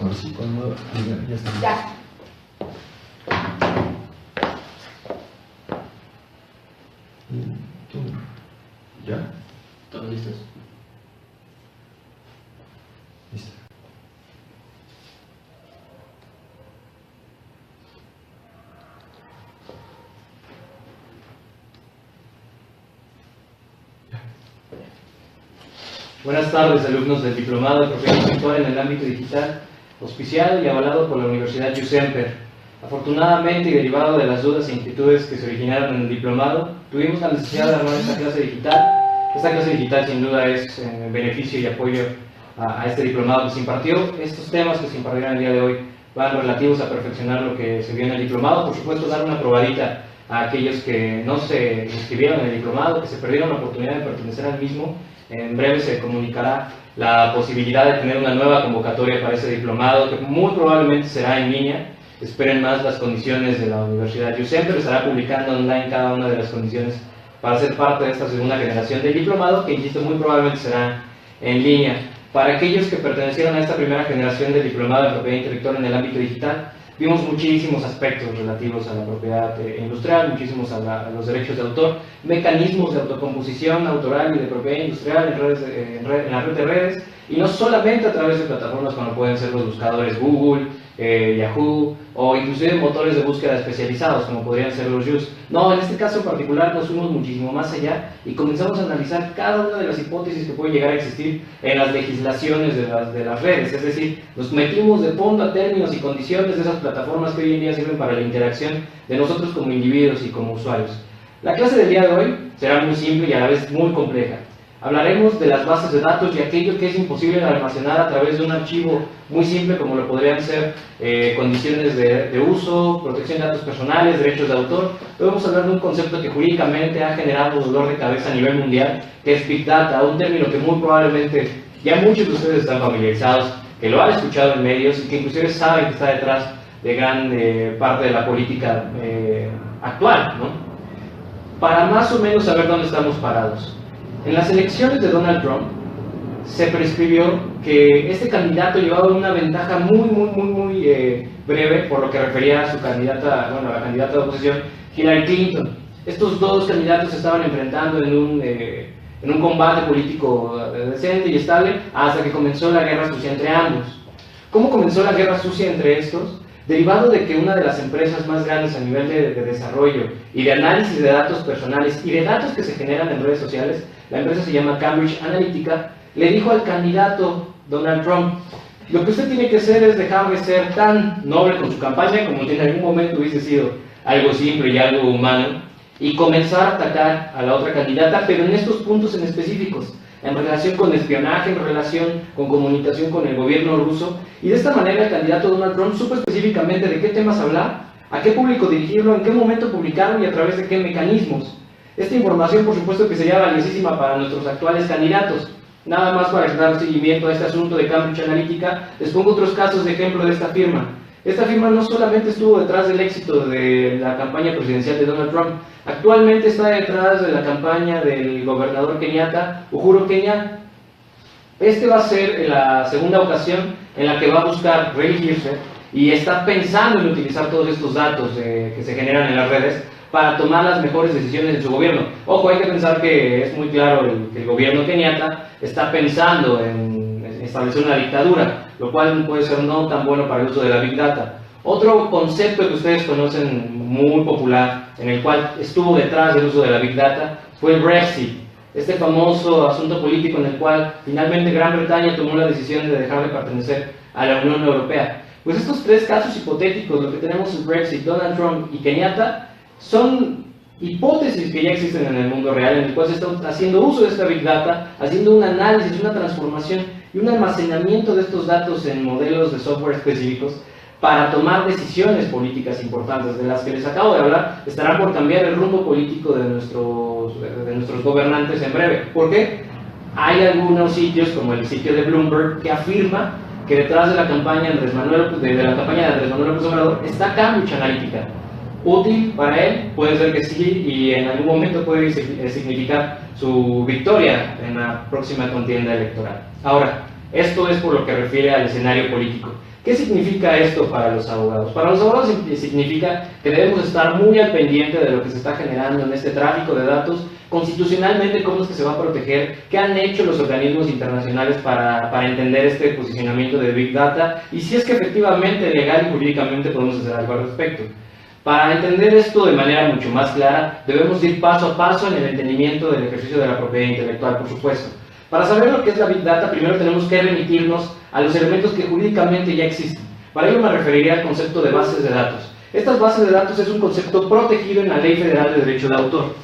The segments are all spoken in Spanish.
Ahora sí, cuando ya está. Ya. ¿Tú? ¿Ya? ¿Todos listos? Listo. Buenas tardes, alumnos del Diplomado de Propiedad Intelectual en el ámbito digital, auspiciado y avalado por la Universidad Jusemper. Afortunadamente, y derivado de las dudas e inquietudes que se originaron en el diplomado, tuvimos la necesidad de armar esta clase digital. Esta clase digital, sin duda, es en beneficio y apoyo a este diplomado que se impartió. Estos temas que se impartirán el día de hoy van relativos a perfeccionar lo que se vio en el diplomado. Por supuesto, dar una probadita a aquellos que no se inscribieron en el diplomado, que se perdieron la oportunidad de pertenecer al mismo. En breve se comunicará la posibilidad de tener una nueva convocatoria para ese diplomado, que muy probablemente será en línea. Esperen más las condiciones de la Universidad Jusemper. Estará publicando online cada una de las condiciones para ser parte de esta segunda generación del diplomado, que insisto, muy probablemente será en línea. Para aquellos que pertenecieron a esta primera generación del diplomado de propiedad intelectual en el ámbito digital, vimos muchísimos aspectos relativos a la propiedad industrial, muchísimos a los derechos de autor, mecanismos de autocomposición autoral y de propiedad industrial en la red de redes, y no solamente a través de plataformas como pueden ser los buscadores Google, Yahoo, o inclusive motores de búsqueda especializados como podrían ser los JUS. No, en este caso en particular nos fuimos muchísimo más allá y comenzamos a analizar cada una de las hipótesis que pueden llegar a existir en las legislaciones de las redes, es decir, nos metimos de fondo a términos y condiciones de esas plataformas que hoy en día sirven para la interacción de nosotros como individuos y como usuarios. La clase del día de hoy será muy simple y a la vez muy compleja. Hablaremos de las bases de datos y aquello que es imposible de almacenar a través de un archivo muy simple como lo podrían ser condiciones de uso, protección de datos personales, derechos de autor. Podemos hablar de un concepto que jurídicamente ha generado dolor de cabeza a nivel mundial, que es Big Data, un término que muy probablemente ya muchos de ustedes están familiarizados, que lo han escuchado en medios y que inclusive saben que está detrás de gran parte de la política actual, ¿no? Para más o menos saber dónde estamos parados. En las elecciones de Donald Trump se prescribió que este candidato llevaba una ventaja muy breve por lo que refería a su candidata, bueno, a la candidata de oposición, Hillary Clinton. Estos dos candidatos se estaban enfrentando en un combate político decente y estable hasta que comenzó la guerra sucia entre ambos. ¿Cómo comenzó la guerra sucia entre estos? Derivado de que una de las empresas más grandes a nivel de desarrollo y de análisis de datos personales y de datos que se generan en redes sociales, la empresa se llama Cambridge Analytica, le dijo al candidato Donald Trump: lo que usted tiene que hacer es dejar de ser tan noble con su campaña como en algún momento hubiese sido algo simple y algo humano, y comenzar a atacar a la otra candidata, pero en estos puntos en específicos, en relación con espionaje, en relación con comunicación con el gobierno ruso, y de esta manera el candidato Donald Trump supo específicamente de qué temas hablar, a qué público dirigirlo, en qué momento publicarlo y a través de qué mecanismos. Esta información, por supuesto, que sería valiosísima para nuestros actuales candidatos. Nada más para dar seguimiento a este asunto de Cambridge Analytica, les pongo otros casos de ejemplo de esta firma. Esta firma no solamente estuvo detrás del éxito de la campaña presidencial de Donald Trump, actualmente está detrás de la campaña del gobernador Kenyatta, Uhuru Kenyatta. Este va a ser la segunda ocasión en la que va a buscar reelegirse y está pensando en utilizar todos estos datos que se generan en las redes para tomar las mejores decisiones en su gobierno. Ojo, hay que pensar que es muy claro que el gobierno Kenyatta está pensando en establecer una dictadura, lo cual puede ser no tan bueno para el uso de la Big Data. Otro concepto que ustedes conocen muy popular, en el cual estuvo detrás del uso de la Big Data, fue el Brexit. Este famoso asunto político en el cual finalmente Gran Bretaña tomó la decisión de dejar de pertenecer a la Unión Europea. Pues estos tres casos hipotéticos, lo que tenemos es Brexit, Donald Trump y Kenyatta, son hipótesis que ya existen en el mundo real, en el cual se está haciendo uso de esta Big Data, haciendo un análisis, una transformación y un almacenamiento de estos datos en modelos de software específicos para tomar decisiones políticas importantes. De las que les acabo de hablar, estarán por cambiar el rumbo político de nuestros gobernantes en breve. ¿Por qué? Hay algunos sitios, como el sitio de Bloomberg, que afirma que detrás de la campaña de Andrés Manuel López Obrador está Cambridge Analytica. útil para él? Puede ser que sí, y en algún momento puede significar su victoria en la próxima contienda electoral. Ahora, esto es por lo que refiere al escenario político. ¿Qué significa esto para los abogados? Para los abogados significa que debemos estar muy al pendiente de lo que se está generando en este tráfico de datos, constitucionalmente cómo es que se va a proteger, qué han hecho los organismos internacionales para entender este posicionamiento de Big Data, y si es que efectivamente, legal y jurídicamente podemos hacer algo al respecto. Para entender esto de manera mucho más clara, debemos ir paso a paso en el entendimiento del ejercicio de la propiedad intelectual, por supuesto. Para saber lo que es la Big Data, primero tenemos que remitirnos a los elementos que jurídicamente ya existen. Para ello me referiría al concepto de bases de datos. Estas bases de datos es un concepto protegido en la Ley Federal de Derecho de Autor.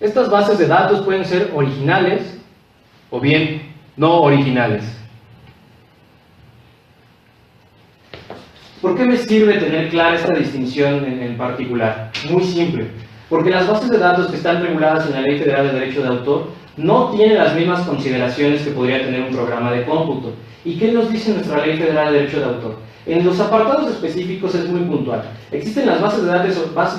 Estas bases de datos pueden ser originales o bien no originales. ¿Por qué me sirve tener clara esta distinción en particular? Muy simple. Porque las bases de datos que están reguladas en la Ley Federal de Derecho de Autor no tienen las mismas consideraciones que podría tener un programa de cómputo. ¿Y qué nos dice nuestra Ley Federal de Derecho de Autor? En los apartados específicos es muy puntual. Existen las bases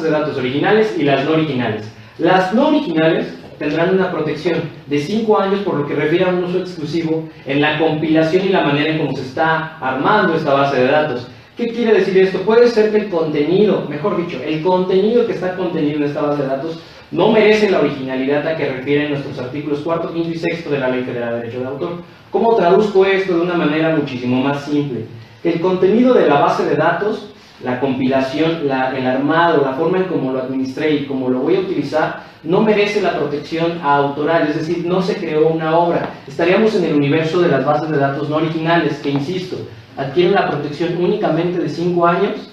de datos originales y las no originales. Las no originales tendrán una protección de 5 años por lo que refiere a un uso exclusivo en la compilación y la manera en cómo se está armando esta base de datos. ¿Qué quiere decir esto? Puede ser que el contenido, mejor dicho, el contenido que está contenido en esta base de datos no merece la originalidad a que refieren nuestros artículos 4, 5 y 6 de la Ley Federal de Derecho de Autor. ¿Cómo traduzco esto de una manera muchísimo más simple? Que el contenido de la base de datos, la compilación, el armado, la forma en cómo lo administré y cómo lo voy a utilizar, no merece la protección autoral, es decir, no se creó una obra. Estaríamos en el universo de las bases de datos no originales, que insisto, adquieren la protección únicamente de 5 años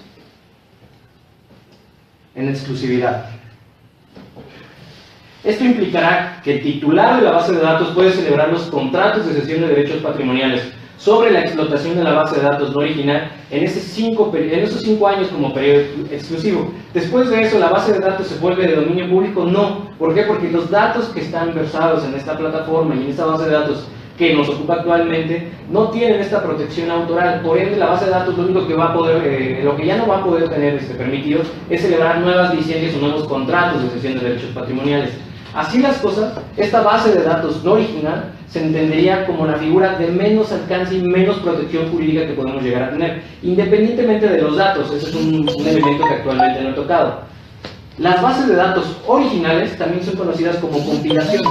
en exclusividad. Esto implicará que el titular de la base de datos puede celebrar los contratos de cesión de derechos patrimoniales sobre la explotación de la base de datos no original en esos 5 años como periodo exclusivo. Después de eso, ¿la base de datos se vuelve de dominio público? No. ¿Por qué? Porque los datos que están versados en esta plataforma y en esta base de datos que nos ocupa actualmente no tienen esta protección autoral. Por ende, la base de datos lo único que va a poder, lo que ya no va a poder tener permitido es celebrar nuevas licencias o nuevos contratos de cesión de derechos patrimoniales. Así las cosas, esta base de datos no original se entendería como la figura de menos alcance y menos protección jurídica que podemos llegar a tener, independientemente de los datos. Ese es un elemento que actualmente no he tocado. Las bases de datos originales también son conocidas como compilaciones.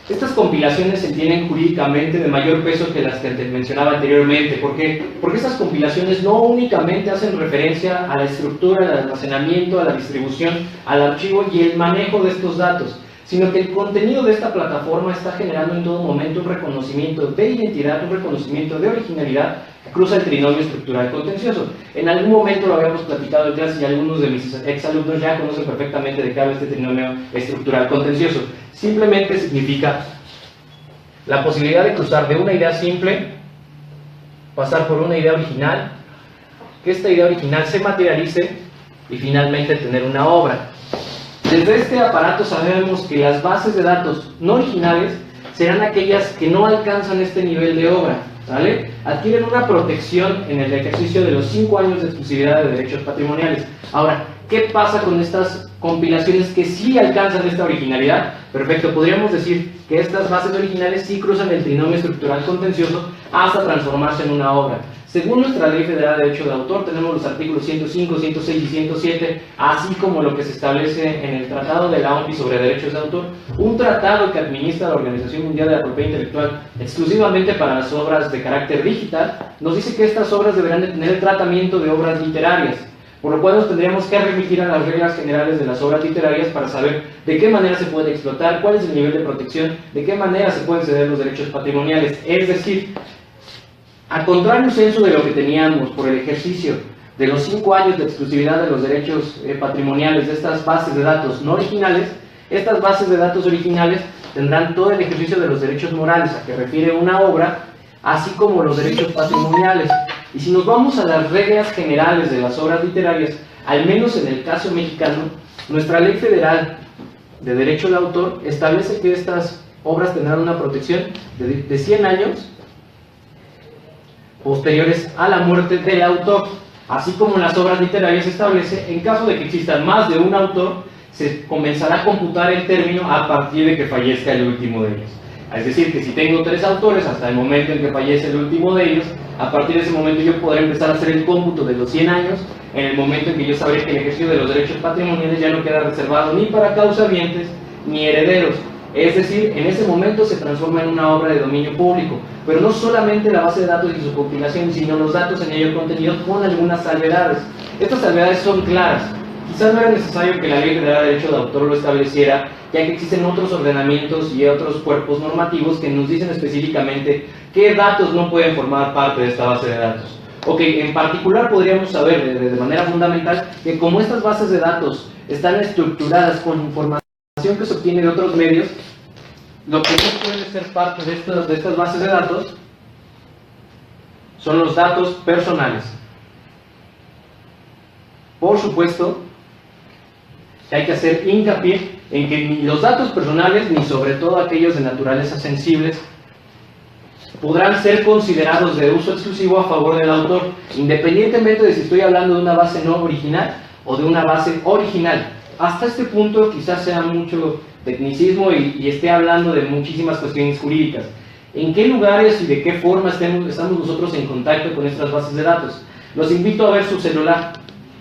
Estas compilaciones se entienden jurídicamente de mayor peso que las que te mencionaba anteriormente. ¿Por qué? Porque estas compilaciones no únicamente hacen referencia a la estructura, al almacenamiento, a la distribución, al archivo y el manejo de estos datos, sino que el contenido de esta plataforma está generando en todo momento un reconocimiento de identidad, un reconocimiento de originalidad que cruza el trinomio estructural contencioso. En algún momento lo habíamos platicado en clase y algunos de mis exalumnos ya conocen perfectamente de qué habla este trinomio estructural contencioso. Simplemente significa la posibilidad de cruzar de una idea simple, pasar por una idea original, que esta idea original se materialice y finalmente tener una obra. Desde este aparato sabemos que las bases de datos no originales serán aquellas que no alcanzan este nivel de obra, ¿vale? Adquieren una protección en el ejercicio de los 5 años de exclusividad de derechos patrimoniales. Ahora, ¿qué pasa con estas compilaciones que sí alcanzan esta originalidad? Perfecto, podríamos decir que estas bases originales sí cruzan el trinomio estructural contencioso hasta transformarse en una obra. Según nuestra Ley Federal de Derecho de Autor, tenemos los artículos 105, 106 y 107, así como lo que se establece en el Tratado de la OMPI sobre Derechos de Autor, un tratado que administra la Organización Mundial de la Propiedad Intelectual exclusivamente para las obras de carácter digital. Nos dice que estas obras deberán de tener el tratamiento de obras literarias, por lo cual nos tendríamos que remitir a las reglas generales de las obras literarias para saber de qué manera se puede explotar, cuál es el nivel de protección, de qué manera se pueden ceder los derechos patrimoniales. Es decir, a contrario censo de lo que teníamos por el ejercicio de los 5 años de exclusividad de los derechos patrimoniales de estas bases de datos no originales, estas bases de datos originales tendrán todo el ejercicio de los derechos morales a que refiere una obra, así como los derechos patrimoniales. Y si nos vamos a las reglas generales de las obras literarias, al menos en el caso mexicano, nuestra ley federal de derecho de autor establece que estas obras tendrán una protección de 100 años posteriores a la muerte del autor, así como en las obras literarias se establece, en caso de que existan más de un autor, se comenzará a computar el término a partir de que fallezca el último de ellos. Es decir, que si tengo 3 autores, hasta el momento en que fallece el último de ellos, a partir de ese momento yo podré empezar a hacer el cómputo de los 100 años, en el momento en que yo sabré que el ejercicio de los derechos patrimoniales ya no queda reservado ni para caushabientes ni herederos. Es decir, en ese momento se transforma en una obra de dominio público, pero no solamente la base de datos y su compilación, sino los datos en ello contenidos con algunas salvedades. Estas salvedades son claras. Quizás no era necesario que la Ley Federal de Derecho de Autor lo estableciera, ya que existen otros ordenamientos y otros cuerpos normativos que nos dicen específicamente qué datos no pueden formar parte de esta base de datos. Ok, en particular podríamos saber de manera fundamental que como estas bases de datos están estructuradas con información que se obtiene de otros medios, lo que no puede ser parte de estas bases de datos son los datos personales. Por supuesto, hay que hacer hincapié en que ni los datos personales, ni sobre todo aquellos de naturaleza sensibles, podrán ser considerados de uso exclusivo a favor del autor, independientemente de si estoy hablando de una base no original o de una base original. Hasta este punto quizás sea mucho tecnicismo y esté hablando de muchísimas cuestiones jurídicas. ¿En qué lugares y de qué forma estamos nosotros en contacto con estas bases de datos? Los invito a ver su celular.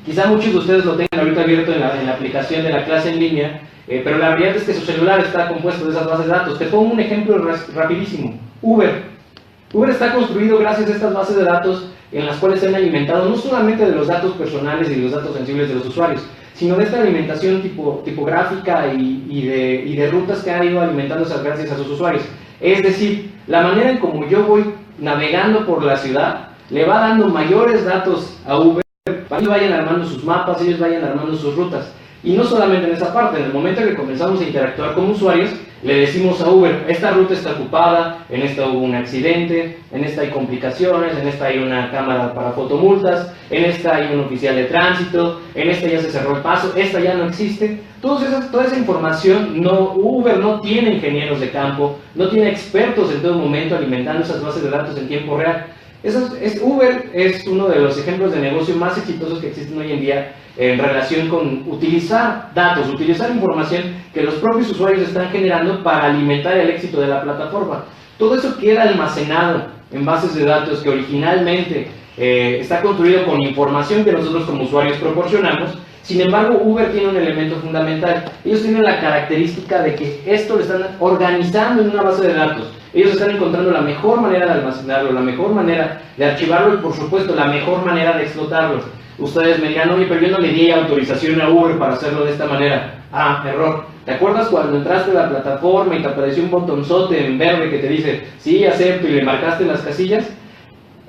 Quizá muchos de ustedes lo tengan ahorita abierto en la aplicación de la clase en línea, pero la realidad es que su celular está compuesto de esas bases de datos. Te pongo un ejemplo rapidísimo. Uber está construido gracias a estas bases de datos en las cuales se han alimentado no solamente de los datos personales y de los datos sensibles de los usuarios, sino de esta alimentación tipográfica y de rutas que han ido alimentándose gracias a sus usuarios. Es decir, la manera en como yo voy navegando por la ciudad le va dando mayores datos a Uber para que vayan armando sus mapas, ellos vayan armando sus rutas. Y no solamente en esa parte, en el momento en que comenzamos a interactuar con usuarios, le decimos a Uber, esta ruta está ocupada, en esta hubo un accidente, en esta hay complicaciones, en esta hay una cámara para fotomultas, en esta hay un oficial de tránsito, en esta ya se cerró el paso, esta ya no existe. Toda esa información, Uber no tiene ingenieros de campo, no tiene expertos en todo momento alimentando esas bases de datos en tiempo real. Uber es uno de los ejemplos de negocio más exitosos que existen hoy en día en relación con utilizar datos, utilizar información que los propios usuarios están generando para alimentar el éxito de la plataforma. Todo eso queda almacenado en bases de datos que originalmente está construido con información que nosotros como usuarios proporcionamos. Sin embargo, Uber tiene un elemento fundamental. Ellos tienen la característica de que esto lo están organizando en una base de datos. Ellos están encontrando la mejor manera de almacenarlo, la mejor manera de archivarlo y, por supuesto, la mejor manera de explotarlo. Ustedes me dirán, oye, pero yo no le di autorización a Uber para hacerlo de esta manera. Ah, error. ¿Te acuerdas cuando entraste a la plataforma y te apareció un botonzote en verde que te dice, sí, acepto, y le marcaste las casillas?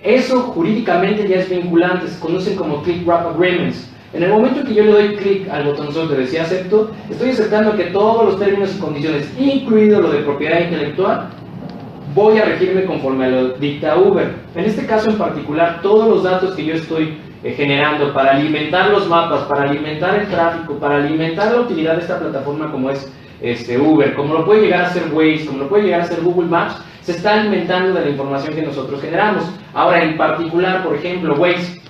Eso jurídicamente ya es vinculante, se conocen como click wrap agreements. En el momento que yo le doy clic al botonzote de sí acepto, estoy aceptando que todos los términos y condiciones, incluido lo de propiedad intelectual, voy a regirme conforme lo dicta Uber. En este caso en particular, todos los datos que yo estoy generando para alimentar los mapas, para alimentar el tráfico, para alimentar la utilidad de esta plataforma como es Uber, como lo puede llegar a ser Waze, como lo puede llegar a ser Google Maps, se está alimentando de la información que nosotros generamos. Ahora, en particular, por ejemplo, Waze,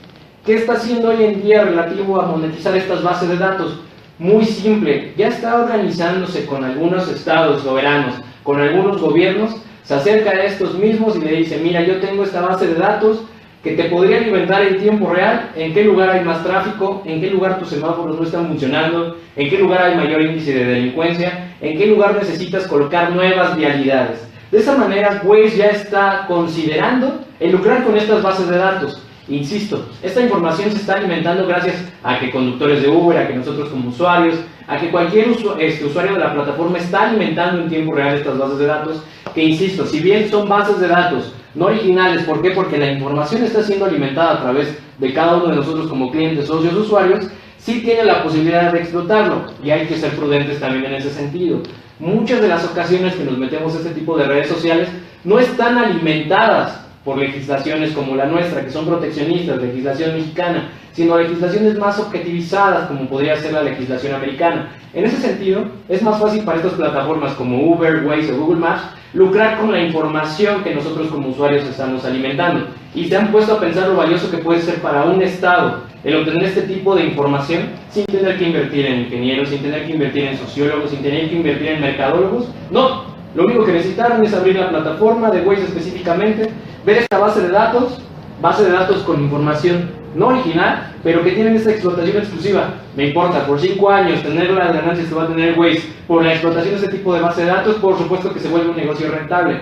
¿qué está haciendo hoy en día relativo a monetizar estas bases de datos? Muy simple, ya está organizándose con algunos estados soberanos, con algunos gobiernos, se acerca a estos mismos y le dice, mira, yo tengo esta base de datos que te podría alimentar en tiempo real, en qué lugar hay más tráfico, en qué lugar tus semáforos no están funcionando, en qué lugar hay mayor índice de delincuencia, en qué lugar necesitas colocar nuevas vialidades. De esa manera, Waze ya está considerando el lucrar con estas bases de datos. Insisto, esta información se está alimentando gracias a que conductores de Uber, a que nosotros como usuarios, a que cualquier usuario de la plataforma está alimentando en tiempo real estas bases de datos, que insisto, si bien son bases de datos no originales, ¿por qué? Porque la información está siendo alimentada a través de cada uno de nosotros como clientes, socios, usuarios, sí tiene la posibilidad de explotarlo, y hay que ser prudentes también en ese sentido. Muchas de las ocasiones que nos metemos a este tipo de redes sociales no están alimentadas por legislaciones como la nuestra, que son proteccionistas, legislación mexicana, sino a legislaciones más objetivizadas, como podría ser la legislación americana. En ese sentido, es más fácil para estas plataformas como Uber, Waze o Google Maps lucrar con la información que nosotros como usuarios estamos alimentando. Y se han puesto a pensar lo valioso que puede ser para un Estado el obtener este tipo de información sin tener que invertir en ingenieros, sin tener que invertir en sociólogos, sin tener que invertir en mercadólogos. No, lo único que necesitaron es abrir la plataforma de Waze específicamente, ver esta base de datos con información no original, pero que tienen esta explotación exclusiva. Me importa, por 5 años, tener las ganancias que va a tener Waze por la explotación de este tipo de base de datos, por supuesto que se vuelve un negocio rentable.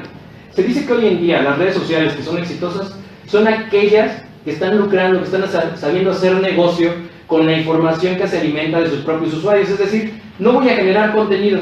Se dice que hoy en día las redes sociales que son exitosas son aquellas que están lucrando, que están sabiendo hacer negocio con la información que se alimenta de sus propios usuarios. Es decir, no voy a generar contenido,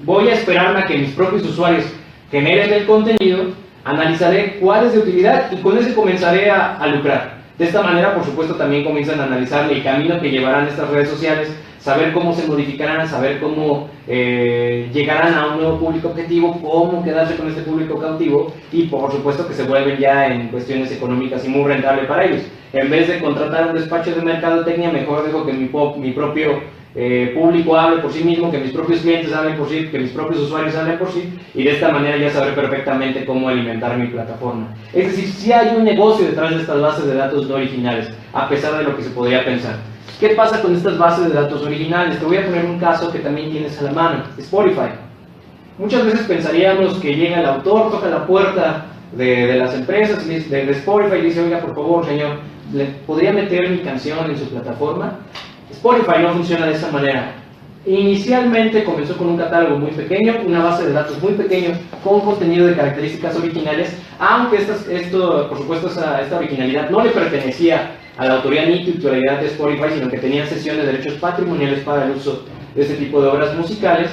voy a esperarme a que mis propios usuarios generen el contenido, analizaré cuál es de utilidad y con ese comenzaré a lucrar. De esta manera, por supuesto, también comienzan a analizar el camino que llevarán estas redes sociales, saber cómo se modificarán, saber cómo llegarán a un nuevo público objetivo, cómo quedarse con este público cautivo y, por supuesto, que se vuelven ya en cuestiones económicas y muy rentable para ellos. En vez de contratar un despacho de mercadotecnia, mejor dejo que mi propio público hable por sí mismo, que mis propios clientes hablen por sí, que mis propios usuarios hablen por sí, y de esta manera ya sabré perfectamente cómo alimentar mi plataforma. Es decir, sí hay un negocio detrás de estas bases de datos no originales, a pesar de lo que se podría pensar. ¿Qué pasa con estas bases de datos originales? Te voy a poner un caso que también tienes a la mano, Spotify. Muchas veces pensaríamos que llega el autor, toca la puerta de las empresas, de Spotify, y dice, oiga, por favor, señor, ¿le podría meter mi canción en su plataforma? Spotify no funciona de esa manera. Inicialmente comenzó con un catálogo muy pequeño, una base de datos muy pequeño, con contenido de características originales, aunque por supuesto esta originalidad no le pertenecía a la autoría ni titularidad de Spotify, sino que tenía cesión de derechos patrimoniales para el uso de este tipo de obras musicales.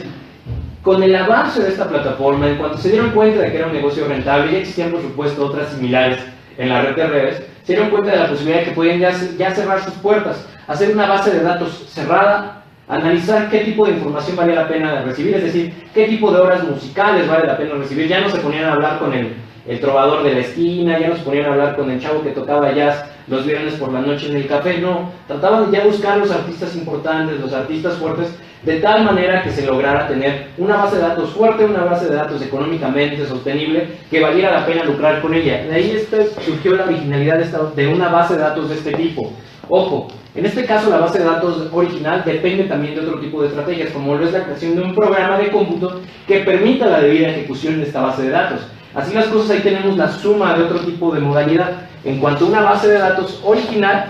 Con el avance de esta plataforma, en cuanto se dieron cuenta de que era un negocio rentable, ya existían por supuesto otras similares en la red de redes, se dieron cuenta de la posibilidad de que podían ya cerrar sus puertas, hacer una base de datos cerrada, analizar qué tipo de información valía la pena recibir, es decir, qué tipo de obras musicales vale la pena recibir. Ya no se ponían a hablar con el trovador de la esquina, ya no se ponían a hablar con el chavo que tocaba jazz los viernes por la noche en el café, no, trataban de ya buscar los artistas importantes, los artistas fuertes, de tal manera que se lograra tener una base de datos fuerte, una base de datos económicamente sostenible, que valiera la pena lucrar con ella. De ahí surgió la originalidad de una base de datos de este tipo. Ojo, en este caso la base de datos original depende también de otro tipo de estrategias, como lo es la creación de un programa de cómputo que permita la debida ejecución de esta base de datos. Así las cosas, ahí tenemos la suma de otro tipo de modalidad. En cuanto a una base de datos original,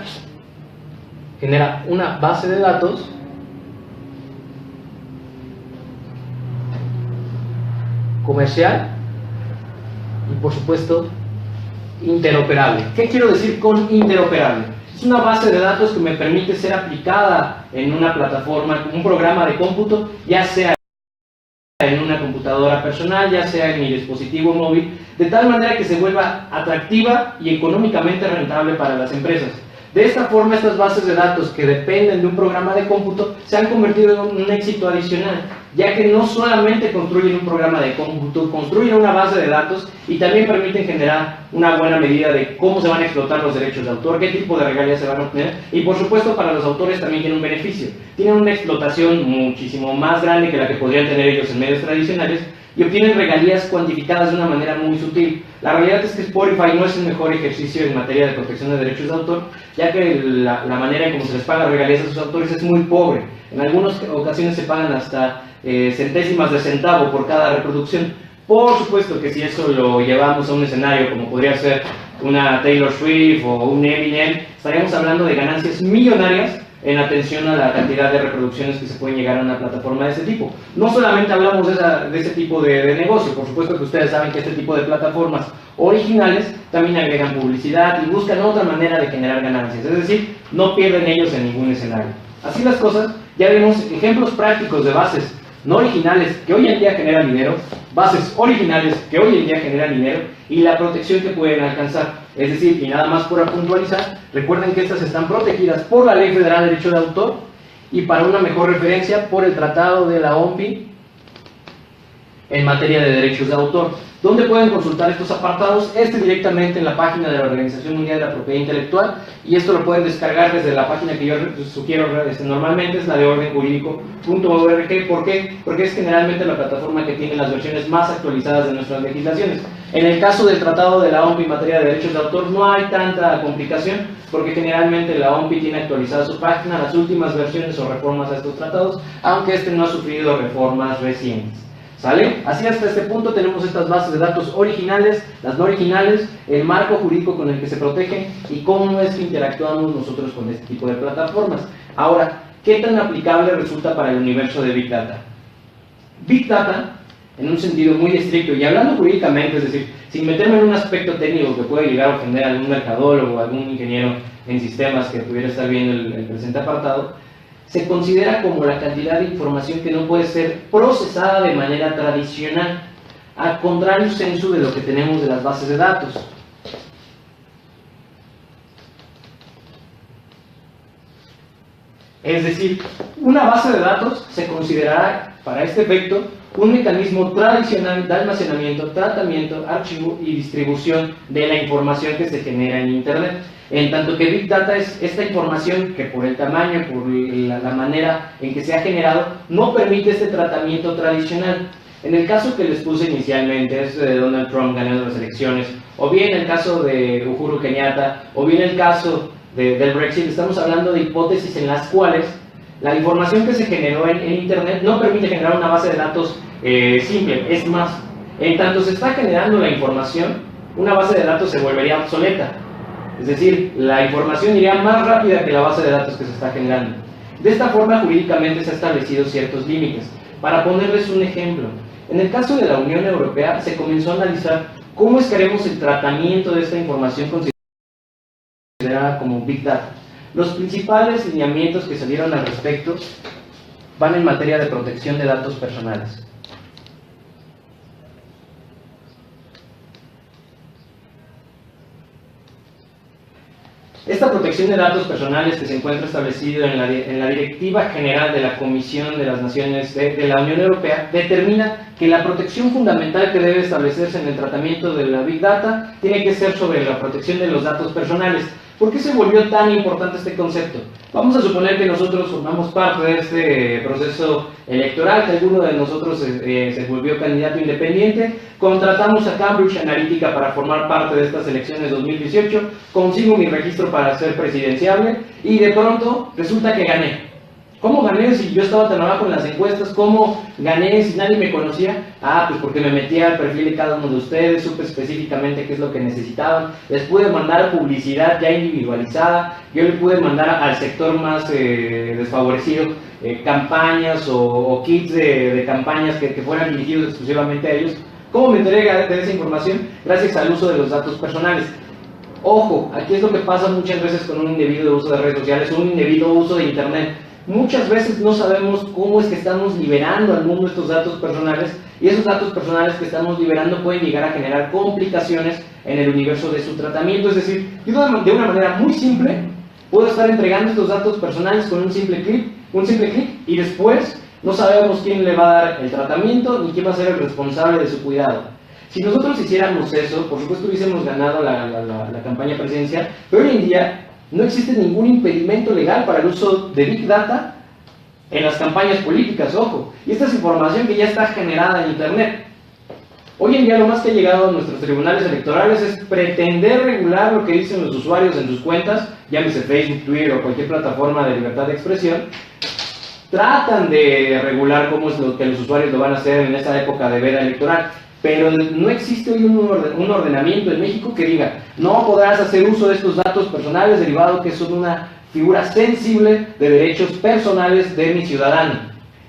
genera una base de datos comercial y, por supuesto, interoperable. ¿Qué quiero decir con interoperable? Es una base de datos que me permite ser aplicada en una plataforma, un programa de cómputo, ya sea en una computadora personal, ya sea en mi dispositivo móvil, de tal manera que se vuelva atractiva y económicamente rentable para las empresas. De esta forma, estas bases de datos que dependen de un programa de cómputo se han convertido en un éxito adicional, ya que no solamente construyen un programa de cómputo, construyen una base de datos y también permiten generar una buena medida de cómo se van a explotar los derechos de autor, qué tipo de regalías se van a obtener, y por supuesto para los autores también tiene un beneficio. Tienen una explotación muchísimo más grande que la que podrían tener ellos en medios tradicionales y obtienen regalías cuantificadas de una manera muy sutil. La realidad es que Spotify no es el mejor ejercicio en materia de protección de derechos de autor, ya que la manera en cómo se les paga regalías a sus autores es muy pobre. En algunas ocasiones se pagan hasta centésimas de centavo por cada reproducción. Por supuesto que si eso lo llevamos a un escenario como podría ser una Taylor Swift o un Eminem, estaríamos hablando de ganancias millonarias en atención a la cantidad de reproducciones que se pueden llegar a una plataforma de este tipo. No solamente hablamos de ese tipo de negocio, por supuesto que ustedes saben que este tipo de plataformas originales también agregan publicidad y buscan otra manera de generar ganancias, es decir, no pierden ellos en ningún escenario. Así las cosas, ya vemos ejemplos prácticos de bases no originales que hoy en día generan dinero, bases originales que hoy en día generan dinero y la protección que pueden alcanzar. Es decir, y nada más por puntualizar, recuerden que estas están protegidas por la Ley Federal de Derecho de Autor y para una mejor referencia por el Tratado de la OMPI en materia de derechos de autor. ¿Dónde pueden consultar estos apartados? Directamente en la página de la Organización Mundial de la Propiedad Intelectual, y esto lo pueden descargar desde la página que yo sugiero normalmente, es la de ordenjurídico.org. ¿Por qué? Porque es generalmente la plataforma que tiene las versiones más actualizadas de nuestras legislaciones. En el caso del Tratado de la OMPI en materia de derechos de autor no hay tanta complicación, porque generalmente la OMPI tiene actualizada su página, las últimas versiones o reformas a estos tratados, aunque este no ha sufrido reformas recientes. ¿Sale? Así hasta este punto tenemos estas bases de datos originales, las no originales, el marco jurídico con el que se protegen y cómo es que interactuamos nosotros con este tipo de plataformas. Ahora, ¿qué tan aplicable resulta para el universo de Big Data? Big Data, en un sentido muy estricto y hablando jurídicamente, es decir, sin meterme en un aspecto técnico que puede llegar a ofender a algún mercadólogo o algún ingeniero en sistemas que pudiera estar viendo el presente apartado, se considera como la cantidad de información que no puede ser procesada de manera tradicional, al contrario sensu de lo que tenemos de las bases de datos. Es decir, una base de datos se considerará para este efecto un mecanismo tradicional de almacenamiento, tratamiento, archivo y distribución de la información que se genera en Internet. En tanto que Big Data es esta información que por el tamaño, por la manera en que se ha generado, no permite este tratamiento tradicional. En el caso que les puse inicialmente, es de Donald Trump ganando las elecciones, o bien el caso de Uhuru Kenyatta, o bien el caso del Brexit, estamos hablando de hipótesis en las cuales la información que se generó en Internet no permite generar una base de datos simple. Es más, en tanto se está generando la información, una base de datos se volvería obsoleta. Es decir, la información iría más rápida que la base de datos que se está generando. De esta forma, jurídicamente se han establecido ciertos límites. Para ponerles un ejemplo, en el caso de la Unión Europea se comenzó a analizar cómo es que haremos el tratamiento de esta información considerada como Big Data. Los principales lineamientos que salieron al respecto van en materia de protección de datos personales. Esta protección de datos personales que se encuentra establecida en la Directiva General de la Comisión de las Naciones de la Unión Europea determina que la protección fundamental que debe establecerse en el tratamiento de la Big Data tiene que ser sobre la protección de los datos personales. ¿Por qué se volvió tan importante este concepto? Vamos a suponer que nosotros formamos parte de este proceso electoral, que alguno de nosotros se volvió candidato independiente, contratamos a Cambridge Analytica para formar parte de estas elecciones 2018, consigo mi registro para ser presidenciable y de pronto resulta que gané. ¿Cómo gané si yo estaba tan abajo en las encuestas? ¿Cómo gané si nadie me conocía? Ah, pues porque me metí al perfil de cada uno de ustedes, supe específicamente qué es lo que necesitaban, les pude mandar publicidad ya individualizada, yo le pude mandar al sector más desfavorecido campañas o kits de campañas que fueran dirigidos exclusivamente a ellos. ¿Cómo me enteré de esa información? Gracias al uso de los datos personales. Ojo, aquí es lo que pasa muchas veces con un indebido uso de redes sociales o un indebido uso de Internet. Muchas veces no sabemos cómo es que estamos liberando al mundo estos datos personales y esos datos personales que estamos liberando pueden llegar a generar complicaciones en el universo de su tratamiento. Es decir, yo de una manera muy simple puedo estar entregando estos datos personales con un simple clic y después no sabemos quién le va a dar el tratamiento ni quién va a ser el responsable de su cuidado. Si nosotros hiciéramos eso, por supuesto hubiésemos ganado la campaña presidencial, pero hoy en día no existe ningún impedimento legal para el uso de Big Data en las campañas políticas, ojo. Y esta es información que ya está generada en Internet. Hoy en día lo más que ha llegado a nuestros tribunales electorales es pretender regular lo que dicen los usuarios en sus cuentas, llámese Facebook, Twitter o cualquier plataforma de libertad de expresión. Tratan de regular cómo es lo que los usuarios lo van a hacer en esta época de veda electoral. Pero no existe hoy un ordenamiento en México que diga no podrás hacer uso de estos datos personales derivados que son una figura sensible de derechos personales de mi ciudadano.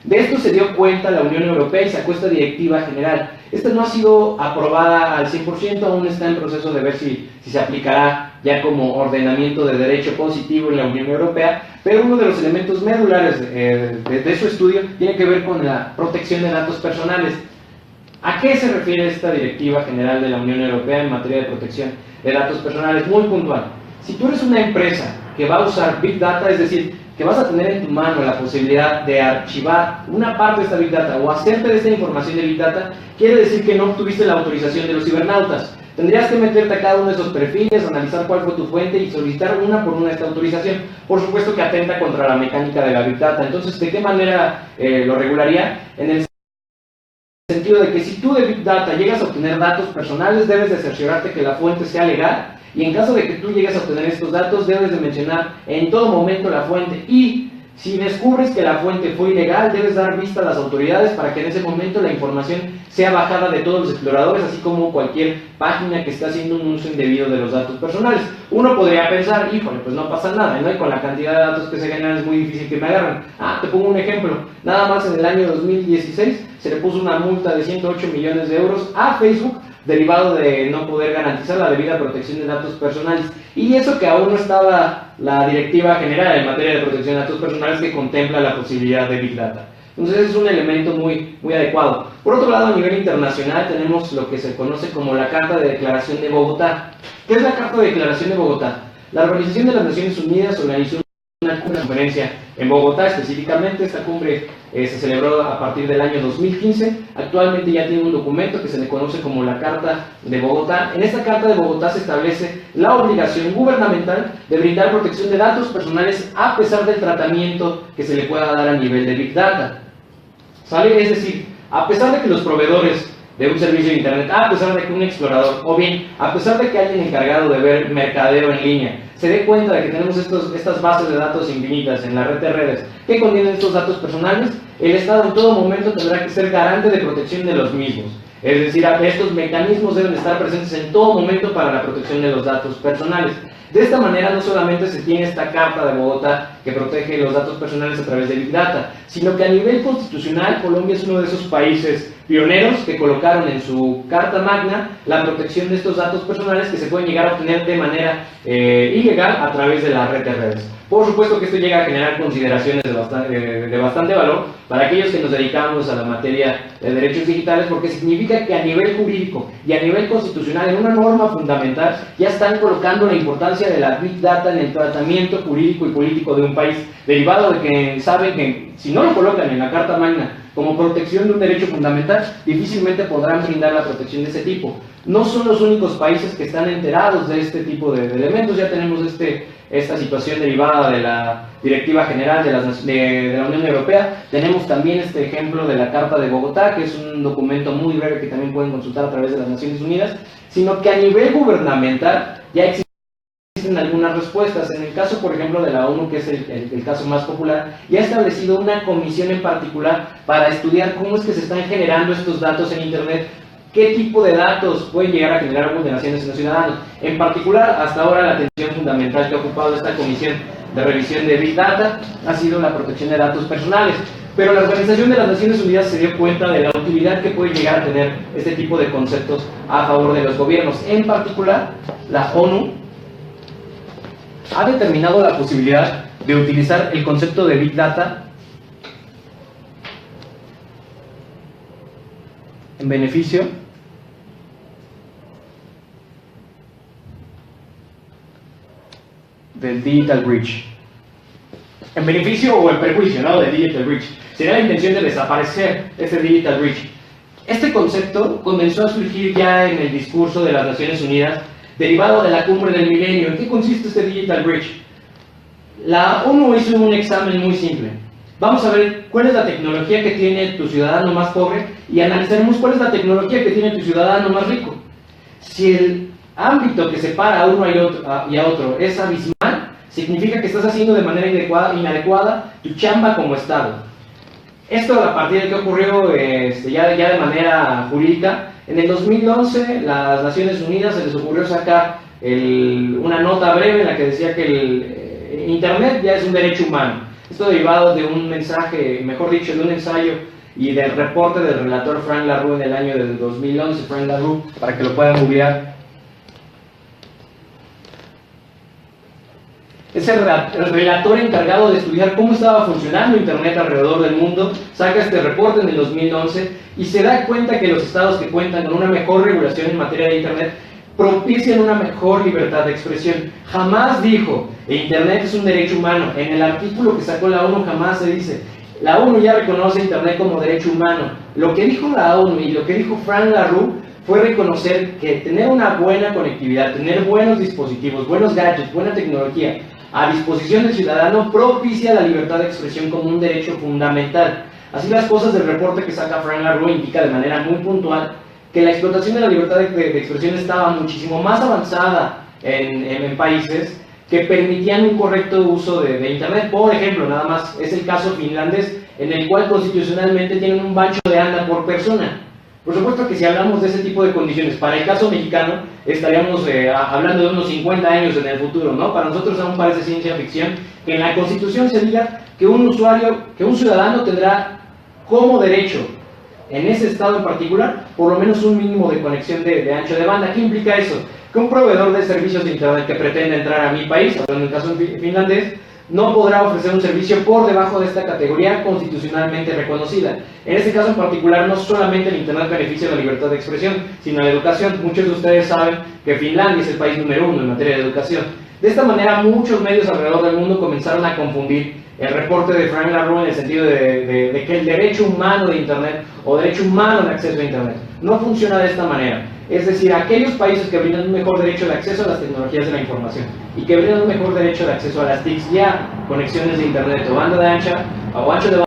De esto se dio cuenta la Unión Europea y sacó esta directiva general. Esta no ha sido aprobada al 100%, aún está en proceso de ver si se aplicará ya como ordenamiento de derecho positivo en la Unión Europea, pero uno de los elementos medulares de su estudio tiene que ver con la protección de datos personales. ¿A qué se refiere esta Directiva General de la Unión Europea en materia de protección de datos personales? Muy puntual. Si tú eres una empresa que va a usar Big Data, es decir, que vas a tener en tu mano la posibilidad de archivar una parte de esta Big Data o hacerte de esta información de Big Data, quiere decir que no obtuviste la autorización de los cibernautas. Tendrías que meterte a cada uno de esos perfiles, analizar cuál fue tu fuente y solicitar una por una esta autorización. Por supuesto que atenta contra la mecánica de la Big Data. Entonces, ¿de qué manera lo regularía? En el sentido de que si tú de Big Data llegas a obtener datos personales, debes de cerciorarte que la fuente sea legal, y en caso de que tú llegues a obtener estos datos, debes de mencionar en todo momento la fuente, y si descubres que la fuente fue ilegal, debes dar vista a las autoridades para que en ese momento la información sea bajada de todos los exploradores, así como cualquier página que esté haciendo un uso indebido de los datos personales. Uno podría pensar, híjole, pues no pasa nada, ¿no? Y con la cantidad de datos que se generan es muy difícil que me agarren. Te pongo un ejemplo. Nada más en el año 2016 se le puso una multa de 108 millones de euros a Facebook, derivado de no poder garantizar la debida protección de datos personales. Y eso que aún no estaba la Directiva General en materia de protección de datos personales que contempla la posibilidad de Big Data. Entonces es un elemento muy adecuado. Por otro lado, a nivel internacional tenemos lo que se conoce como la Carta de Declaración de Bogotá. ¿Qué es la Carta de Declaración de Bogotá? La Organización de las Naciones Unidas organizó una conferencia en Bogotá específicamente. Esta cumbre se celebró a partir del año 2015. Actualmente ya tiene un documento que se le conoce como la Carta de Bogotá. En esta Carta de Bogotá se establece la obligación gubernamental de brindar protección de datos personales a pesar del tratamiento que se le pueda dar a nivel de Big Data. ¿Sale? Es decir, a pesar de que los proveedores de un servicio de Internet, a pesar de que un explorador, o bien, a pesar de que alguien encargado de ver mercadeo en línea, se dé cuenta de que tenemos estas bases de datos infinitas en la red de redes que contienen estos datos personales, el Estado en todo momento tendrá que ser garante de protección de los mismos. Es decir, estos mecanismos deben estar presentes en todo momento para la protección de los datos personales. De esta manera no solamente se tiene esta Carta de Bogotá que protege los datos personales a través de Big Data, sino que a nivel constitucional Colombia es uno de esos países pioneros que colocaron en su Carta Magna la protección de estos datos personales que se pueden llegar a obtener de manera ilegal a través de la red de redes. Por supuesto que esto llega a generar consideraciones de bastante valor para aquellos que nos dedicamos a la materia de derechos digitales, porque significa que a nivel jurídico y a nivel constitucional, en una norma fundamental, ya están colocando la importancia de la Big Data en el tratamiento jurídico y político de un país, derivado de que saben que si no lo colocan en la Carta Magna como protección de un derecho fundamental, difícilmente podrán brindar la protección de ese tipo. No son los únicos países que están enterados de este tipo de elementos. Ya tenemos esta situación derivada de la Directiva General de la Unión Europea. Tenemos también este ejemplo de la Carta de Bogotá, que es un documento muy breve que también pueden consultar a través de las Naciones Unidas, sino que a nivel gubernamental ya existen algunas respuestas. En el caso, por ejemplo, de la ONU, que es el caso más popular, ya ha establecido una comisión en particular para estudiar cómo es que se están generando estos datos en Internet, qué tipo de datos pueden llegar a generar vulneraciones en los ciudadanos. En particular, hasta ahora la atención fundamental que ha ocupado esta comisión de revisión de Big Data ha sido la protección de datos personales. Pero la Organización de las Naciones Unidas se dio cuenta de la utilidad que puede llegar a tener este tipo de conceptos a favor de los gobiernos. En particular, la ONU ha determinado la posibilidad de utilizar el concepto de Big Data en beneficio del Digital Breach. En beneficio o en perjuicio, ¿no?, del Digital Breach. Sería la intención de desaparecer ese Digital Breach. Este concepto comenzó a surgir ya en el discurso de las Naciones Unidas, derivado de la cumbre del milenio. ¿En qué consiste este Digital Breach? La ONU hizo un examen muy simple. Vamos a ver cuál es la tecnología que tiene tu ciudadano más pobre y analizaremos cuál es la tecnología que tiene tu ciudadano más rico. Si el ámbito que separa a uno y a otro es abismal, significa que estás haciendo de manera inadecuada tu chamba como Estado. Esto a partir de que ocurrió ya de manera jurídica. En el 2011 las Naciones Unidas se les ocurrió sacar una nota breve en la que decía que el Internet ya es un derecho humano. Esto derivado de un mensaje, mejor dicho, de un ensayo y del reporte del relator Frank LaRue en el año del 2011, Frank LaRue, para que lo puedan googlear. Es el relator encargado de estudiar cómo estaba funcionando Internet alrededor del mundo, saca este reporte en el 2011 y se da cuenta que los estados que cuentan con una mejor regulación en materia de Internet propician una mejor libertad de expresión. Jamás dijo, Internet es un derecho humano. En el artículo que sacó la ONU jamás se dice. La ONU ya reconoce Internet como derecho humano. Lo que dijo la ONU y lo que dijo Frank LaRue fue reconocer que tener una buena conectividad, tener buenos dispositivos, buenos gadgets, buena tecnología a disposición del ciudadano propicia la libertad de expresión como un derecho fundamental. Así las cosas, del reporte que saca Frank LaRue indica de manera muy puntual que la explotación de la libertad de expresión estaba muchísimo más avanzada en países que permitían un correcto uso de Internet. Por ejemplo, nada más es el caso finlandés, en el cual constitucionalmente tienen un ancho de banda por persona. Por supuesto que si hablamos de ese tipo de condiciones, para el caso mexicano estaríamos hablando de unos 50 años en el futuro, ¿no? Para nosotros aún parece ciencia ficción que en la Constitución se diga que un ciudadano tendrá como derecho, en ese estado en particular, por lo menos un mínimo de conexión de ancho de banda. ¿Qué implica eso? Que un proveedor de servicios de Internet que pretenda entrar a mi país, hablando en el caso finlandés, no podrá ofrecer un servicio por debajo de esta categoría constitucionalmente reconocida. En este caso en particular, no solamente el Internet beneficia la libertad de expresión, sino la educación. Muchos de ustedes saben que Finlandia es el país número 1 en materia de educación. De esta manera, muchos medios alrededor del mundo comenzaron a confundir el reporte de Frank LaRue en el sentido de que el derecho humano de Internet o derecho humano de acceso a Internet no funciona de esta manera. Es decir, aquellos países que brindan un mejor derecho de acceso a las tecnologías de la información y que brindan un mejor derecho de acceso a las TICs ya, conexiones de Internet o banda de ancha o ancho de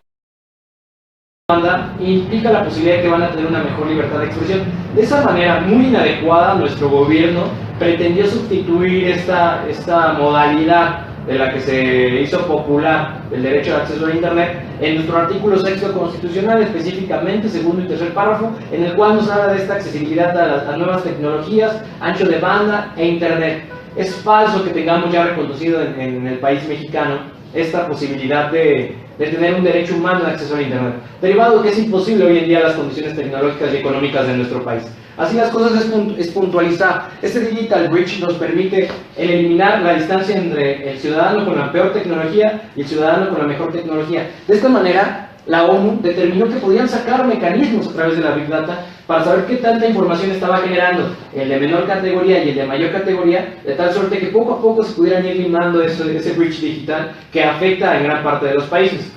banda, implica la posibilidad de que van a tener una mejor libertad de expresión. De esa manera muy inadecuada, nuestro gobierno pretendió sustituir esta modalidad de la que se hizo popular el derecho de acceso a Internet en nuestro artículo 6º constitucional, específicamente segundo y tercer párrafo, en el cual nos habla de esta accesibilidad a nuevas tecnologías, ancho de banda e Internet. Es falso que tengamos ya reconocido en el país mexicano esta posibilidad de tener un derecho humano de acceso a Internet, derivado de que es imposible hoy en día las condiciones tecnológicas y económicas de nuestro país. Así las cosas es puntualizar. Este Digital Bridge nos permite eliminar la distancia entre el ciudadano con la peor tecnología y el ciudadano con la mejor tecnología. De esta manera, la ONU determinó que podían sacar mecanismos a través de la Big Data para saber qué tanta información estaba generando el de menor categoría y el de mayor categoría, de tal suerte que poco a poco se pudieran ir limando ese bridge digital que afecta en gran parte de los países.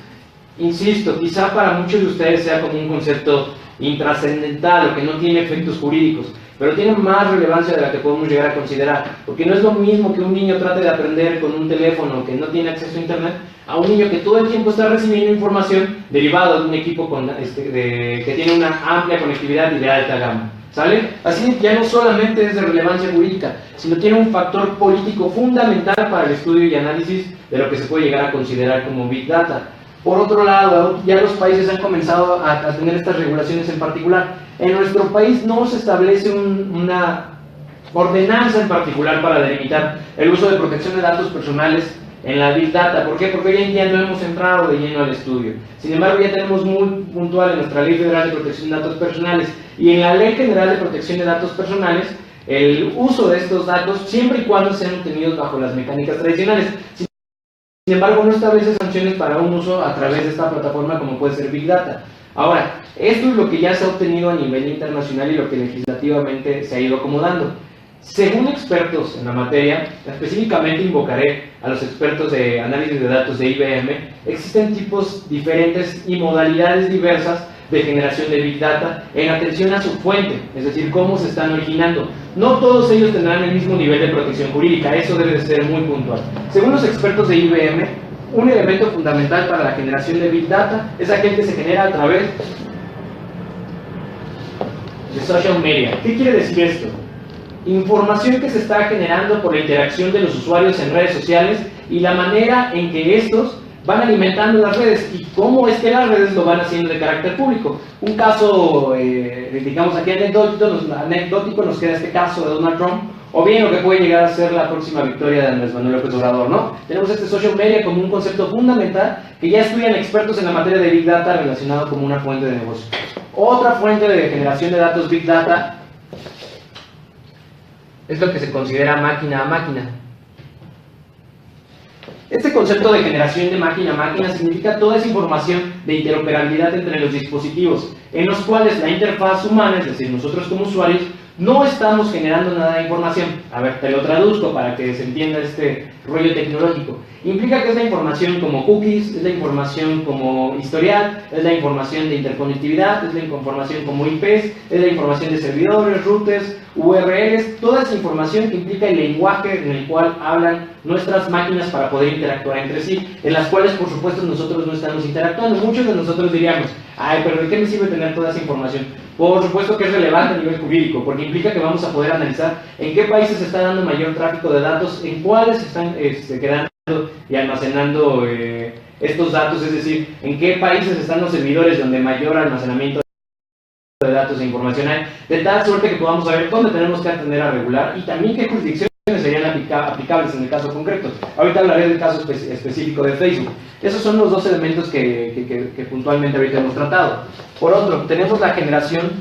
Insisto, quizá para muchos de ustedes sea como un concepto intrascendental o que no tiene efectos jurídicos, pero tiene más relevancia de la que podemos llegar a considerar, porque no es lo mismo que un niño trate de aprender con un teléfono que no tiene acceso a Internet, a un niño que todo el tiempo está recibiendo información derivada de un equipo que tiene una amplia conectividad y de alta gama. ¿Sale? Así ya no solamente es de relevancia jurídica, sino tiene un factor político fundamental para el estudio y análisis de lo que se puede llegar a considerar como Big Data. Por otro lado, ya los países han comenzado a tener estas regulaciones en particular. En nuestro país no se establece una ordenanza en particular para delimitar el uso de protección de datos personales en la Big Data. ¿Por qué? Porque hoy en día no hemos entrado de lleno al estudio. Sin embargo, ya tenemos muy puntual en nuestra Ley Federal de Protección de Datos Personales y en la Ley General de Protección de Datos Personales el uso de estos datos siempre y cuando sean obtenidos bajo las mecánicas tradicionales. Sin embargo, no establece sanciones para un uso a través de esta plataforma como puede ser Big Data. Ahora, esto es lo que ya se ha obtenido a nivel internacional y lo que legislativamente se ha ido acomodando. Según expertos en la materia, específicamente invocaré a los expertos de análisis de datos de IBM, existen tipos diferentes y modalidades diversas de generación de Big Data en atención a su fuente, es decir, cómo se están originando. No todos ellos tendrán el mismo nivel de protección jurídica, eso debe de ser muy puntual. Según los expertos de IBM, un elemento fundamental para la generación de Big Data es aquel que se genera a través de social media. ¿Qué quiere decir esto? Información que se está generando por la interacción de los usuarios en redes sociales y la manera en que estos van alimentando las redes y cómo es que las redes lo van haciendo de carácter público. Un caso, digamos aquí anecdótico, nos queda este caso de Donald Trump, o bien lo que puede llegar a ser la próxima victoria de Andrés Manuel López Obrador, ¿no? Tenemos este social media como un concepto fundamental que ya estudian expertos en la materia de Big Data relacionado como una fuente de negocio. Otra fuente de generación de datos Big Data es lo que se considera máquina a máquina. Este concepto de generación de máquina a máquina significa toda esa información de interoperabilidad entre los dispositivos, en los cuales la interfaz humana, es decir, nosotros como usuarios, no estamos generando nada de información. A ver, te lo traduzco para que se entienda este rollo tecnológico. Implica que es la información como cookies, es la información como historial, es la información de interconectividad, es la información como IPs, es la información de servidores, routers, URLs, toda esa información que implica el lenguaje en el cual hablan nuestras máquinas para poder interactuar entre sí, en las cuales por supuesto nosotros no estamos interactuando. Muchos de nosotros diríamos, ay, pero ¿de qué me sirve tener toda esa información? Por supuesto que es relevante a nivel jurídico, porque implica que vamos a poder analizar en qué países se está dando mayor tráfico de datos, en cuáles se están quedando y almacenando estos datos, es decir, en qué países están los servidores donde mayor almacenamiento de datos e información hay, de tal suerte que podamos saber dónde tenemos que atender a regular y también qué jurisdicciones serían aplicables en el caso concreto. Ahorita hablaré del caso específico de Facebook. Esos son los dos elementos que puntualmente ahorita hemos tratado. Por otro, tenemos la generación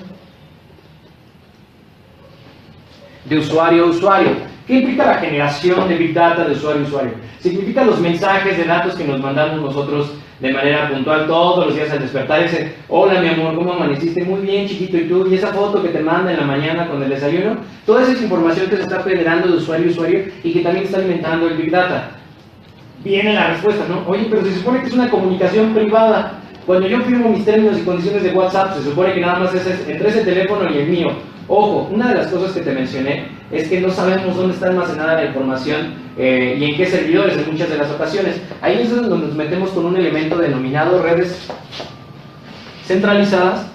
de usuario a usuario. ¿Qué implica la generación de Big Data de usuario a usuario? Significa los mensajes de datos que nos mandamos nosotros de manera puntual todos los días al despertar. Ese, hola mi amor, ¿cómo amaneciste? Muy bien, chiquito, ¿y tú? Y esa foto que te manda en la mañana con el desayuno. Toda esa información que se está generando de usuario a usuario y que también está alimentando el Big Data. Viene la respuesta, ¿no? Oye, pero se supone que es una comunicación privada. Cuando yo firmo mis términos y condiciones de WhatsApp, se supone que nada más es entre ese teléfono y el mío. Ojo, una de las cosas que te mencioné es que no sabemos dónde está almacenada la información y en qué servidores en muchas de las ocasiones. Ahí es donde nos metemos con un elemento denominado redes centralizadas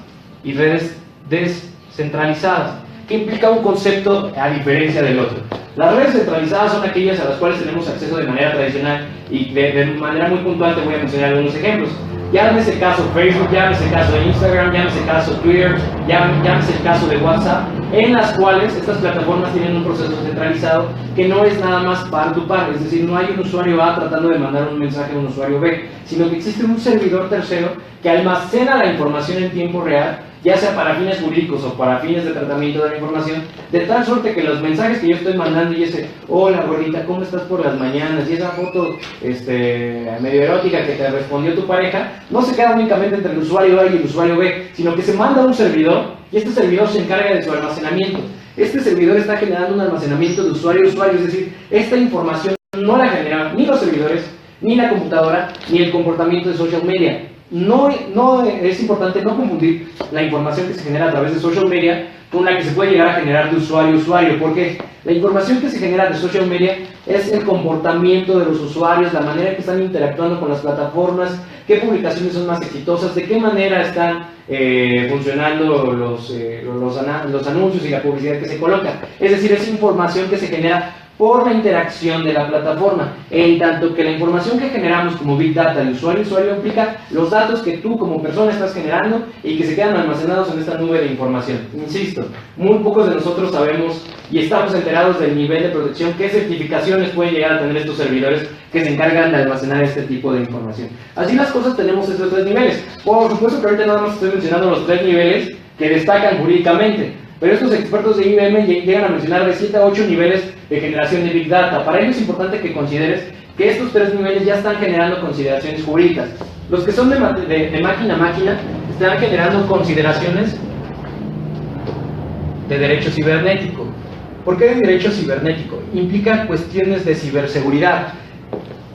y redes descentralizadas, que implica un concepto a diferencia del otro. Las redes centralizadas son aquellas a las cuales tenemos acceso de manera tradicional y de manera muy puntual te voy a mencionar algunos ejemplos. Llámese el caso Facebook, llámese el caso de Instagram, llámese el caso de Twitter, llámese el caso de WhatsApp, en las cuales estas plataformas tienen un proceso centralizado que no es nada más par to par, es decir, no hay un usuario A tratando de mandar un mensaje a un usuario B, sino que existe un servidor tercero que almacena la información en tiempo real, ya sea para fines jurídicos o para fines de tratamiento de la información, de tal suerte que los mensajes que yo estoy mandando y ese, hola gordita, ¿cómo estás por las mañanas? Y esa foto medio erótica que te respondió tu pareja, no se queda únicamente entre el usuario A y el usuario B, sino que se manda a un servidor y este servidor se encarga de su almacenamiento. Este servidor está generando un almacenamiento de usuario a usuario, es decir, esta información no la generan ni los servidores, ni la computadora, ni el comportamiento de social media. No es importante no confundir la información que se genera a través de social media con la que se puede llegar a generar de usuario a usuario, porque la información que se genera de social media es el comportamiento de los usuarios, la manera en que están interactuando con las plataformas, qué publicaciones son más exitosas, de qué manera están funcionando los anuncios y la publicidad que se coloca. Es decir, es información que se genera por la interacción de la plataforma, en tanto que la información que generamos como Big Data de usuario a usuario implica los datos que tú como persona estás generando y que se quedan almacenados en esta nube de información. Insisto, muy pocos de nosotros sabemos y estamos enterados del nivel de protección, qué certificaciones pueden llegar a tener estos servidores que se encargan de almacenar este tipo de información. Así las cosas, tenemos estos tres niveles. Por supuesto que ahorita nada más estoy mencionando los tres niveles que destacan jurídicamente, pero estos expertos de IBM llegan a mencionar de 7 a 8 niveles de generación de Big Data. Para ello es importante que consideres que estos tres niveles ya están generando consideraciones jurídicas. Los que son de máquina a máquina están generando consideraciones de derecho cibernético. ¿Por qué de derecho cibernético? Implica cuestiones de ciberseguridad.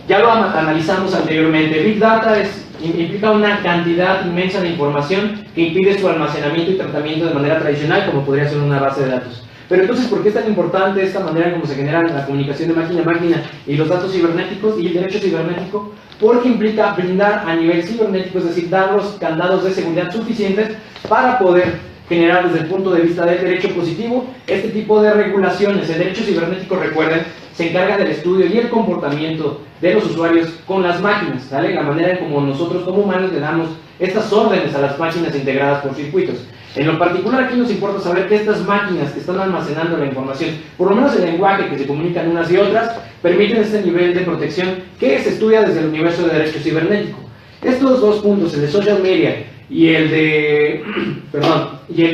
Ya lo analizamos anteriormente. Big Data implica una cantidad inmensa de información que impide su almacenamiento y tratamiento de manera tradicional, como podría ser una base de datos. Pero entonces, ¿por qué es tan importante esta manera en cómo se genera la comunicación de máquina a máquina y los datos cibernéticos y el derecho cibernético? Porque implica brindar a nivel cibernético, es decir, dar los candados de seguridad suficientes para poder generar desde el punto de vista del derecho positivo este tipo de regulaciones. El derecho cibernético, recuerden, se encarga del estudio y el comportamiento de los usuarios con las máquinas, ¿vale? La manera en como nosotros como humanos le damos estas órdenes a las máquinas integradas por circuitos. En lo particular aquí nos importa saber que estas máquinas que están almacenando la información, por lo menos el lenguaje que se comunican unas y otras, permiten este nivel de protección que se estudia desde el universo de derecho cibernético. Estos dos puntos, el de social media y el de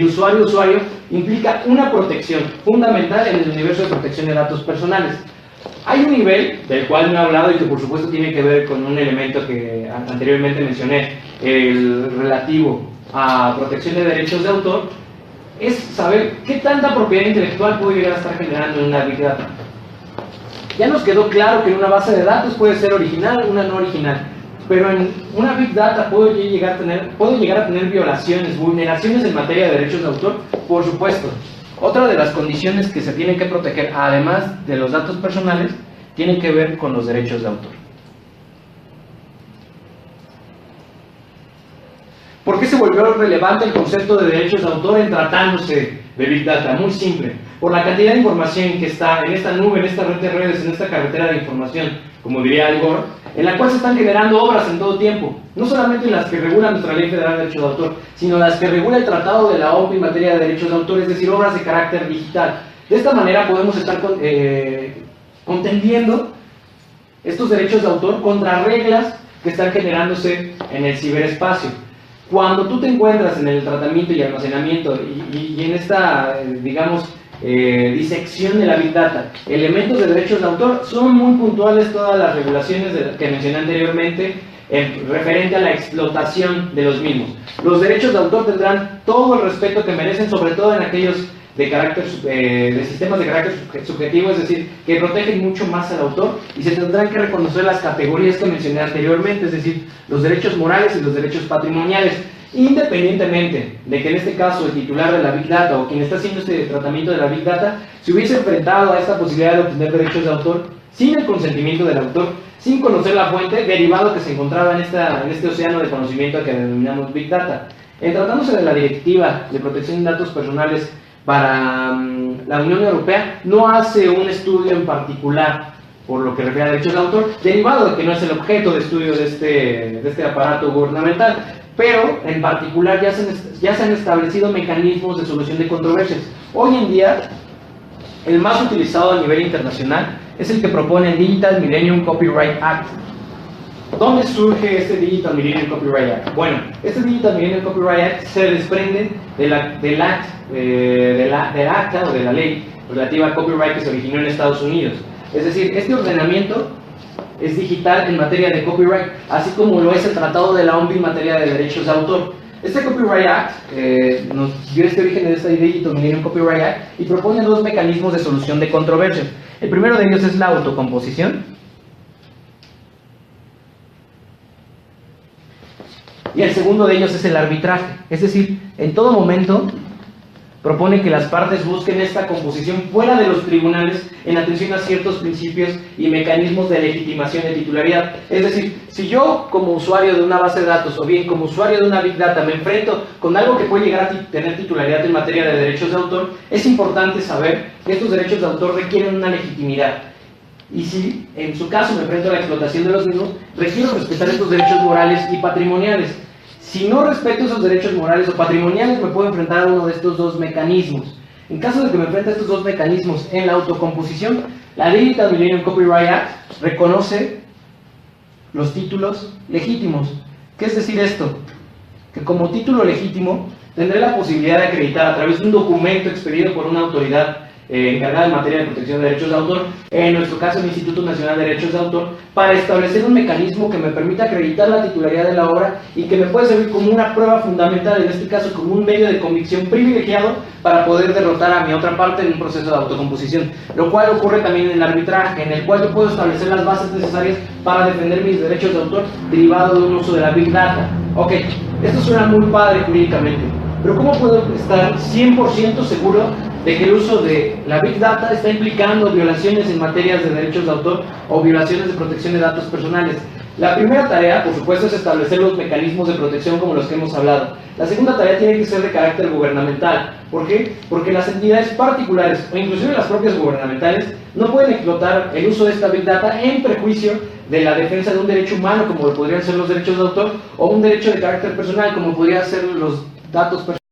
usuario a usuario, implica una protección fundamental en el universo de protección de datos personales. Hay un nivel del cual no he hablado y que por supuesto tiene que ver con un elemento que anteriormente mencioné, el relativo a protección de derechos de autor, es saber qué tanta propiedad intelectual puede llegar a estar generando en una Big Data. Ya nos quedó claro que en una base de datos puede ser original, una no original, pero en una Big Data puedo llegar a tener violaciones, vulneraciones en materia de derechos de autor, por supuesto. Otra de las condiciones que se tienen que proteger, además de los datos personales, tienen que ver con los derechos de autor. ¿Por qué se volvió relevante el concepto de derechos de autor en tratándose de Big Data? Muy simple. Por la cantidad de información que está en esta nube, en esta red de redes, en esta carretera de información, como diría Al Gore, en la cual se están generando obras en todo tiempo. No solamente las que regula nuestra Ley Federal de Derechos de Autor, sino las que regula el Tratado de la OMP en materia de derechos de autor, es decir, obras de carácter digital. De esta manera podemos estar contendiendo estos derechos de autor contra reglas que están generándose en el ciberespacio. Cuando tú te encuentras en el tratamiento y almacenamiento y en esta, digamos, disección de la Big Data, elementos de derechos de autor, son muy puntuales todas las regulaciones que mencioné anteriormente referente a la explotación de los mismos. Los derechos de autor tendrán todo el respeto que merecen, sobre todo en aquellos de sistemas de carácter subjetivo, es decir, que protegen mucho más al autor, y se tendrán que reconocer las categorías que mencioné anteriormente, es decir, los derechos morales y los derechos patrimoniales, independientemente de que en este caso el titular de la Big Data o quien está haciendo este tratamiento de la Big Data se hubiese enfrentado a esta posibilidad de obtener derechos de autor sin el consentimiento del autor, sin conocer la fuente, derivado que se encontraba en este océano de conocimiento que denominamos Big Data. En tratándose de la Directiva de Protección de Datos Personales para la Unión Europea, no hace un estudio en particular por lo que refiere a derechos de autor, derivado de que no es el objeto de estudio de este aparato gubernamental, pero en particular ya se han establecido mecanismos de solución de controversias. Hoy en día, el más utilizado a nivel internacional es el que propone el Digital Millennium Copyright Act. ¿Dónde surge este Digital Millennium Copyright Act? Bueno, este Digital Millennium Copyright Act se desprende del acta o de la ley relativa a copyright que se originó en Estados Unidos. Es decir, este ordenamiento es digital en materia de copyright, así como lo es el Tratado de la OMP en materia de derechos de autor. Este Copyright Act nos dio este origen de este Digital Millennium Copyright Act y propone dos mecanismos de solución de controversias. El primero de ellos es la autocomposición, y el segundo de ellos es el arbitraje. Es decir, en todo momento propone que las partes busquen esta composición fuera de los tribunales en atención a ciertos principios y mecanismos de legitimación de titularidad. Es decir, si yo como usuario de una base de datos o bien como usuario de una Big Data me enfrento con algo que puede llegar a tener titularidad en materia de derechos de autor, es importante saber que estos derechos de autor requieren una legitimidad. Y si en su caso me enfrento a la explotación de los mismos, requiero respetar estos derechos morales y patrimoniales. Si no respeto esos derechos morales o patrimoniales, me puedo enfrentar a uno de estos dos mecanismos. En caso de que me enfrente a estos dos mecanismos en la autocomposición, la Digital Millennium Copyright Act reconoce los títulos legítimos. ¿Qué es decir esto? Que como título legítimo tendré la posibilidad de acreditar a través de un documento expedido por una autoridad encargada en materia de protección de derechos de autor, en nuestro caso el Instituto Nacional de Derechos de Autor, para establecer un mecanismo que me permita acreditar la titularidad de la obra y que me puede servir como una prueba fundamental, en este caso como un medio de convicción privilegiado para poder derrotar a mi otra parte en un proceso de autocomposición, lo cual ocurre también en el arbitraje, en el cual yo puedo establecer las bases necesarias para defender mis derechos de autor derivado de un uso de la Big Data. Ok, esto suena muy padre jurídicamente, pero ¿cómo puedo estar 100% seguro de que el uso de la Big Data está implicando violaciones en materias de derechos de autor o violaciones de protección de datos personales? La primera tarea, por supuesto, es establecer los mecanismos de protección como los que hemos hablado. La segunda tarea tiene que ser de carácter gubernamental. ¿Por qué? Porque las entidades particulares, o inclusive las propias gubernamentales, no pueden explotar el uso de esta Big Data en perjuicio de la defensa de un derecho humano, como podrían ser los derechos de autor, o un derecho de carácter personal, como podrían ser los datos personales.